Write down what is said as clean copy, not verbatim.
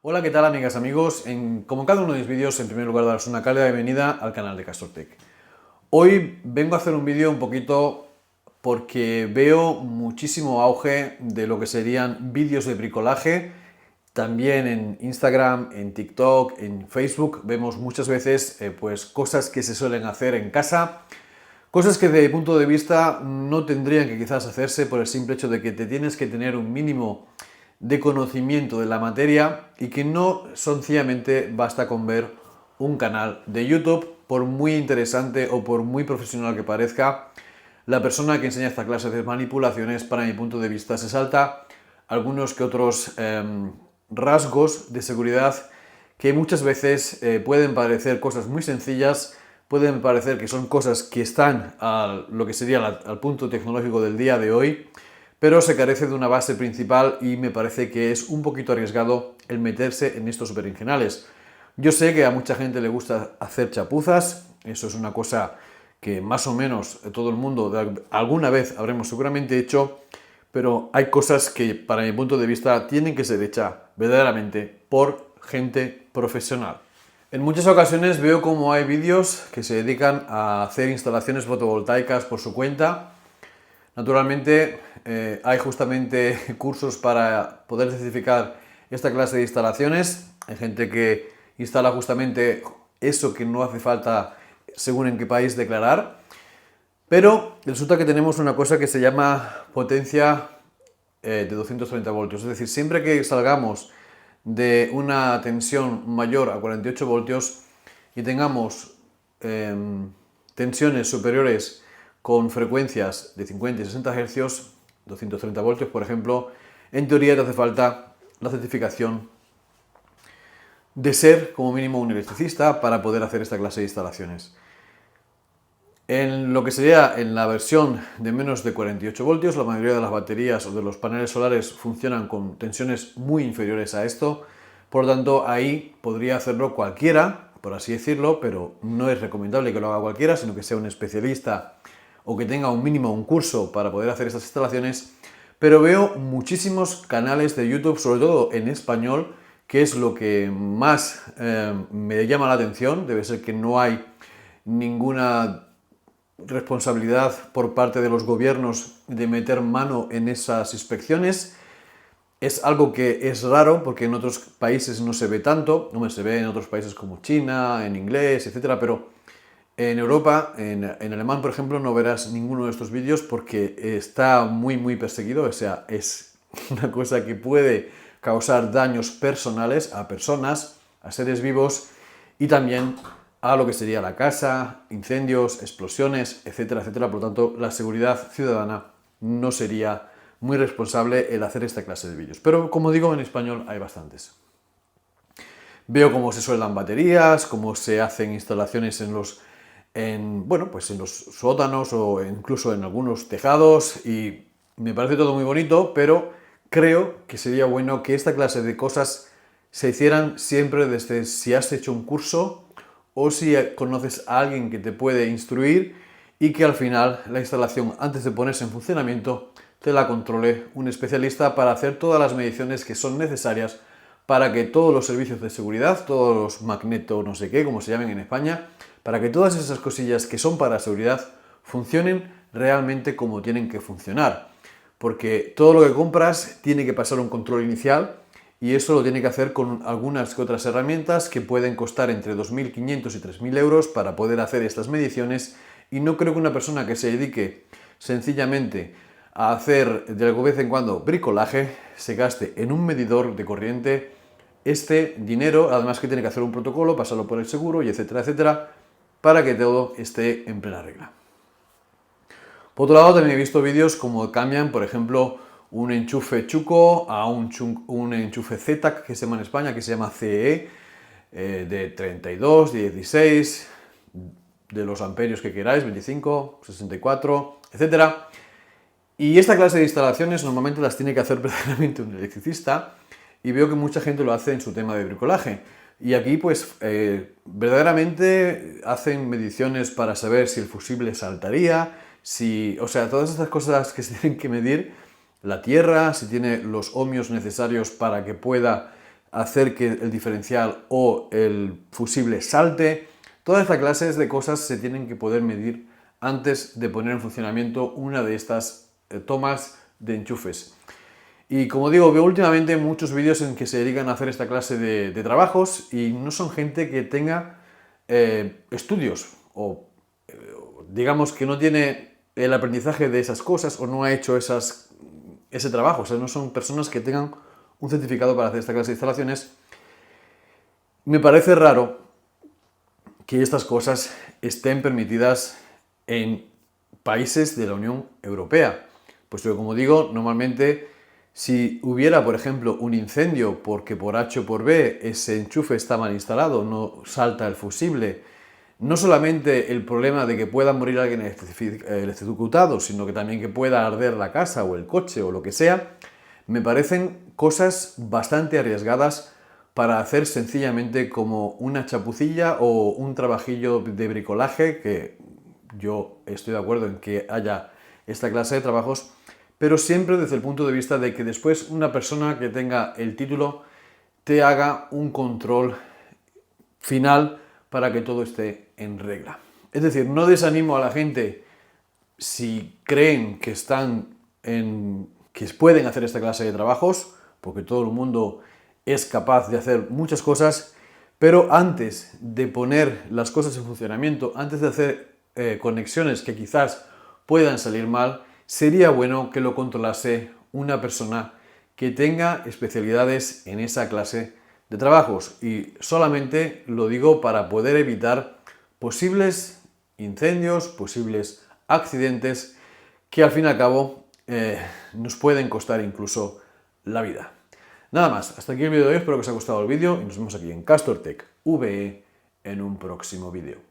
Hola, ¿qué tal amigas, amigos? Como en cada uno de mis vídeos, en primer lugar daros una cálida bienvenida al canal de CastorTech. Hoy vengo a hacer un vídeo un poquito porque veo muchísimo auge de lo que serían vídeos de bricolaje. También en Instagram, en TikTok, en Facebook vemos muchas veces pues cosas que se suelen hacer en casa. Cosas que desde mi punto de vista no tendrían que quizás hacerse por el simple hecho de que te tienes que tener un mínimo de conocimiento de la materia y que no sencillamente basta con ver un canal de YouTube, por muy interesante o por muy profesional que parezca. La persona que enseña esta clase de manipulaciones, para mi punto de vista, se salta algunos que otros rasgos de seguridad que muchas veces pueden parecer cosas muy sencillas, pueden parecer que son cosas que están a lo que sería al punto tecnológico del día de hoy, pero se carece de una base principal y me parece que es un poquito arriesgado el meterse en estos berenjenales. Yo sé que a mucha gente le gusta hacer chapuzas, eso es una cosa que más o menos todo el mundo alguna vez habremos seguramente hecho, pero hay cosas que para mi punto de vista tienen que ser hechas verdaderamente por gente profesional. En muchas ocasiones veo como hay vídeos que se dedican a hacer instalaciones fotovoltaicas por su cuenta. Naturalmente hay justamente cursos para poder certificar esta clase de instalaciones. Hay gente que instala justamente eso que no hace falta según en qué país declarar. Pero resulta que tenemos una cosa que se llama potencia de 230 voltios. Es decir, siempre que salgamos de una tensión mayor a 48 voltios y tengamos tensiones superiores con frecuencias de 50 y 60 Hz, 230 voltios por ejemplo, en teoría te hace falta la certificación de ser como mínimo un electricista para poder hacer esta clase de instalaciones. En lo que sería en la versión de menos de 48 voltios, la mayoría de las baterías o de los paneles solares funcionan con tensiones muy inferiores a esto. Por lo tanto, ahí podría hacerlo cualquiera, por así decirlo, pero no es recomendable que lo haga cualquiera, sino que sea un especialista o que tenga un mínimo un curso para poder hacer estas instalaciones. Pero veo muchísimos canales de YouTube, sobre todo en español, que es lo que más me llama la atención. Debe ser que no hay ninguna responsabilidad por parte de los gobiernos de meter mano en esas inspecciones. Es algo que es raro porque en otros países no se ve tanto, no se ve en otros países como China, en inglés, etcétera, pero en Europa, en alemán, por ejemplo, no verás ninguno de estos vídeos porque está muy perseguido, o sea, es una cosa que puede causar daños personales a personas, a seres vivos y también a lo que sería la casa, incendios, explosiones, etcétera, etcétera. Por lo tanto, la seguridad ciudadana no sería muy responsable el hacer esta clase de vídeos. Pero como digo, en español hay bastantes. Veo cómo se sueldan baterías, cómo se hacen instalaciones bueno, pues en los sótanos o incluso en algunos tejados y me parece todo muy bonito, pero creo que sería bueno que esta clase de cosas se hicieran siempre desde si has hecho un curso o si conoces a alguien que te puede instruir y que al final la instalación, antes de ponerse en funcionamiento, te la controle un especialista para hacer todas las mediciones que son necesarias para que todos los servicios de seguridad, todos los magneto no sé qué, como se llamen en España, para que todas esas cosillas que son para seguridad funcionen realmente como tienen que funcionar. Porque todo lo que compras tiene que pasar un control inicial y eso lo tiene que hacer con algunas que otras herramientas que pueden costar entre 2.500 y 3.000 euros para poder hacer estas mediciones y no creo que una persona que se dedique sencillamente a hacer de vez en cuando bricolaje se gaste en un medidor de corriente este dinero, además que tiene que hacer un protocolo, pasarlo por el seguro y etcétera, etcétera, para que todo esté en plena regla. Por otro lado, también he visto vídeos como cambian, por ejemplo, un enchufe Chuco a un enchufe ZTAC que se llama en España, que se llama CE, de 32, 16, de los amperios que queráis, 25, 64, etcétera. Y esta clase de instalaciones normalmente las tiene que hacer verdaderamente un electricista y veo que mucha gente lo hace en su tema de bricolaje. Y aquí pues verdaderamente hacen mediciones para saber si el fusible saltaría, o sea, todas estas cosas que se tienen que medir, la tierra, si tiene los ohmios necesarios para que pueda hacer que el diferencial o el fusible salte. Todas estas clases de cosas se tienen que poder medir antes de poner en funcionamiento una de estas tomas de enchufes. Y como digo, veo últimamente muchos vídeos en que se dedican a hacer esta clase de trabajos y no son gente que tenga estudios o digamos que no tiene el aprendizaje de esas cosas o no ha hecho ese trabajo. O sea, no son personas que tengan un certificado para hacer esta clase de instalaciones. Me parece raro que estas cosas estén permitidas en países de la Unión Europea. Puesto que, como digo, normalmente si hubiera, por ejemplo, un incendio porque por H o por B ese enchufe está mal instalado, no salta el fusible, no solamente el problema de que pueda morir alguien electrocutado, sino que también que pueda arder la casa o el coche o lo que sea, me parecen cosas bastante arriesgadas para hacer sencillamente como una chapucilla o un trabajillo de bricolaje, que yo estoy de acuerdo en que haya esta clase de trabajos, pero siempre desde el punto de vista de que después una persona que tenga el título te haga un control final para que todo esté en regla. Es decir, no desanimo a la gente si creen que que pueden hacer esta clase de trabajos, porque todo el mundo es capaz de hacer muchas cosas, pero antes de poner las cosas en funcionamiento, antes de hacer conexiones que quizás puedan salir mal, sería bueno que lo controlase una persona que tenga especialidades en esa clase de trabajos. Y solamente lo digo para poder evitar posibles incendios, posibles accidentes que al fin y al cabo nos pueden costar incluso la vida. Nada más, hasta aquí el vídeo de hoy, espero que os haya gustado el vídeo y nos vemos aquí en Castor Tech VE en un próximo vídeo.